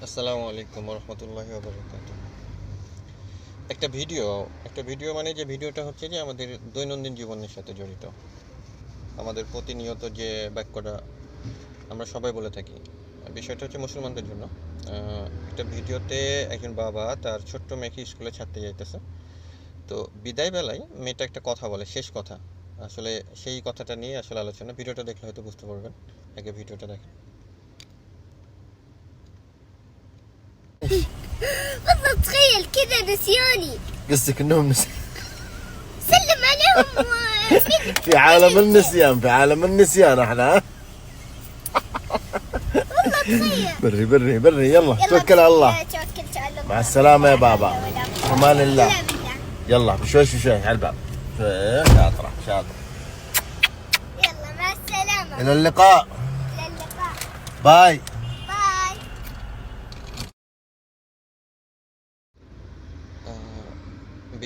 আসসালামু আলাইকুম রহমতুল্লাহি ওয়া বারাকাতুহু। একটা ভিডিও একটা ভিডিও মানে যে ভিডিওটা হচ্ছে যে আমাদের দৈনন্দিন জীবনের সাথে জড়িত, আমাদের প্রতিনিয়ত যে বাক্যটা আমরা সবাই বলে থাকি। বিষয়টা হচ্ছে মুসলমানদের জন্য। একটা ভিডিওতে একজন বাবা তার ছোট্ট মেয়েকে স্কুলে ছাড়তে যাইতেছে। তো বিদায় বেলায় মেয়েটা একটা কথা বলে, শেষ কথা। আসলে সেই কথাটা নিয়ে আসলে আলোচনা। ভিডিওটা দেখলে হয়তো বুঝতে পারবেন। আগে ভিডিওটা দেখেন। والله تخيل كذا نسيوني. قصدك انهم سلم عليهم في عالم النسيان، في عالم النسيان احنا. والله تخيل. بري بري بري، يلا توكل على الله. توكلت على الله. مع السلامة يا بابا. امان الله. لا بالله. يلا بشوي شوي على الباب. شاطرة شاطرة. يلا مع السلامة. الى اللقاء. إلى اللقاء. باي. باي.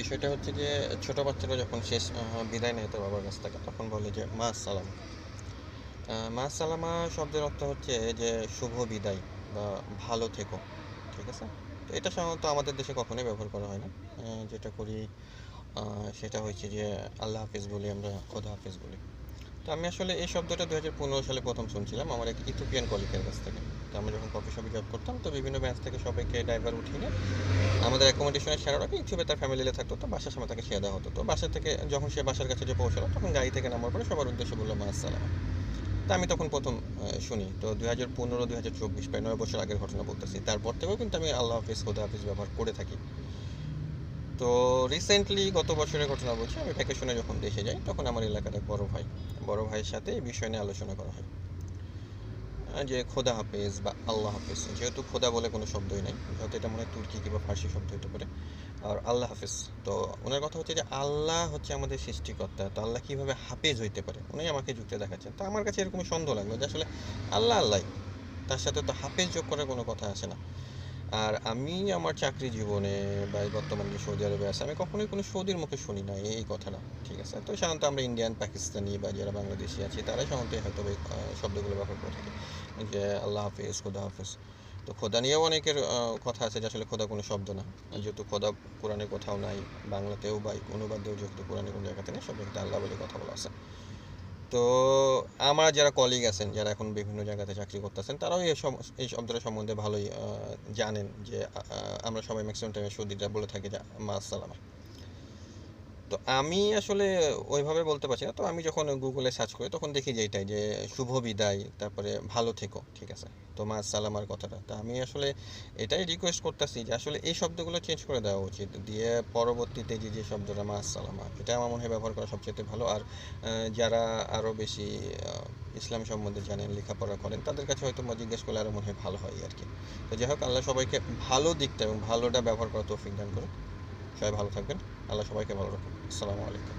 বিষয়টা হচ্ছে যে ছোট বাচ্চারা যখন শেষ বিদায় নেয় তার বাবার কাছ থেকে, তখন বলে যে মা আসসালাম। মা আসসালামা শব্দের অর্থ হচ্ছে যে শুভ বিদায় বা ভালো থেকো। ঠিক আছে? তো এটা সাধারণত আমাদের দেশে কখনোই ব্যবহার করা হয় না। যেটা করি সেটা হচ্ছে যে আল্লাহ হাফিজ বলি, আমরা খোদা হাফিজ বলি। তো আমি আসলে এই শব্দটা 2015 সালে প্রথম শুনছিলাম আমার এক ইথিওপিয়ান কলিগের কাছ থেকে। তো আমরা যখন কফি শপে জব করতাম, তো বিভিন্ন ব্যাচ থেকে সবাইকে ড্রাইভার উঠিয়ে নিয়ে আমাদের অ্যাকোমোডেশনের শেয়ার আগে ইথিওপিয়া তার ফ্যামিলিতে থাকতো, তো বাসার সময় তাকে খেয়ে দেওয়া হতো। তো বাসা থেকে যখন সে বাসার কাছে যে পৌঁছালো, তখন গাড়ি থেকে নামার পরে সবার উদ্দেশ্যে বললো মা আসসালাম। তা আমি তখন প্রথম শুনি। তো 2015 2024 প্রায় 9 বছর আগের ঘটনা বলতেছি। তারপর থেকেও কিন্তু আমি আল্লাহ হাফিজ খোদা হাফিজ ব্যবহার করে থাকি। তো রিসেন্টলি গত বছরের ঘটনা বলছি, আমি ভ্যাকেশনে যখন দেশে যাই, তখন আমার এলাকার এক বড় ভাইয়ের সাথে এই বিষয় নিয়ে আলোচনা করা হয়। যে খোদা হাফেজ বা আল্লাহ হাফেজ, যেহেতু খোদা বলে কোনো শব্দই নাই, হয়তো এটা মনে হয় তুর্কি কিংবা ফার্সি শব্দ হতে পারে। আর আল্লাহ হাফেজ, তো ওনার কথা হচ্ছে যে আল্লাহ হচ্ছে আমাদের সৃষ্টিকর্তা, তো আল্লাহ কীভাবে হাফেজ হইতে পারে, উনি আমাকে যুক্তি দেখাচ্ছেন। তো আমার কাছে এরকম সন্দেহ লাগলো যে আসলে আল্লাহ আল্লাহ, তার সাথে তো হাফেজ যোগ করার কোনো কথা আসে না। আর আমি আমার চাকরি জীবনে বা এই বর্তমানে যে সৌদি আরবে আছে, আমি কখনোই কোনো সৌদির মুখে শুনি না এই কথাটা। ঠিক আছে? তো সাধারণত আমরা ইন্ডিয়ান, পাকিস্তানি বা যারা বাংলাদেশি আছি, তারাই সাধারণত হয়তো এই শব্দগুলো ব্যবহার করে থাকি, যে আল্লাহ হাফেজ, খোদা হাফেজ। তো খোদা নিয়েও অনেকের কথা আছে যে আসলে খোদা কোনো শব্দ না, যেহেতু খোদা কোরআনে কোথাও নাই, বাংলাতেও বা অনুবাদেও যেহেতু কোরআনে কোনো জায়গাতে নেই, সব জায়গাতে আল্লাহ বলে কথা বলা আছে। তো আমার যারা কলিগ আছেন, যারা এখন বিভিন্ন জায়গাতে চাকরি করতেছেন, তারাও এই শব্দটা সম্বন্ধে ভালোই জানেন যে আমরা সবাই ম্যাক্সিমাম টাইমে সৌদিরা বলে থাকি যে মা আসসালামা। তো আমি আসলে ওইভাবে বলতে পারছি না। তো আমি যখন গুগলে সার্চ করি, তখন দেখি যে এটাই, যে শুভ বিদায়, তারপরে ভালো থেকো। ঠিক আছে? তো মা আসসালামার কথাটা, তা আমি আসলে এটাই রিকোয়েস্ট করতেছি যে আসলে এই শব্দগুলো চেঞ্জ করে দেওয়া উচিত, দিয়ে পরবর্তীতে যে শব্দটা মা আসসালামা, এটা আমার মনে হয় ব্যবহার করা সবচেয়ে ভালো। আর যারা আরও বেশি ইসলাম সম্বন্ধে জানেন, লেখাপড়া করেন, তাদের কাছে হয়তো জিজ্ঞেস করলে আরও মনে হয় ভালো হয় আর কি। তো যাই হোক, আল্লাহ সবাইকে ভালো দিকটা এবং ভালোটা ব্যবহার করা তৌফিক দান করুন। সবাই ভালো থাকবেন। আল্লাহ সবাইকে ভালো রাখুন। আসসালামু আলাইকুম।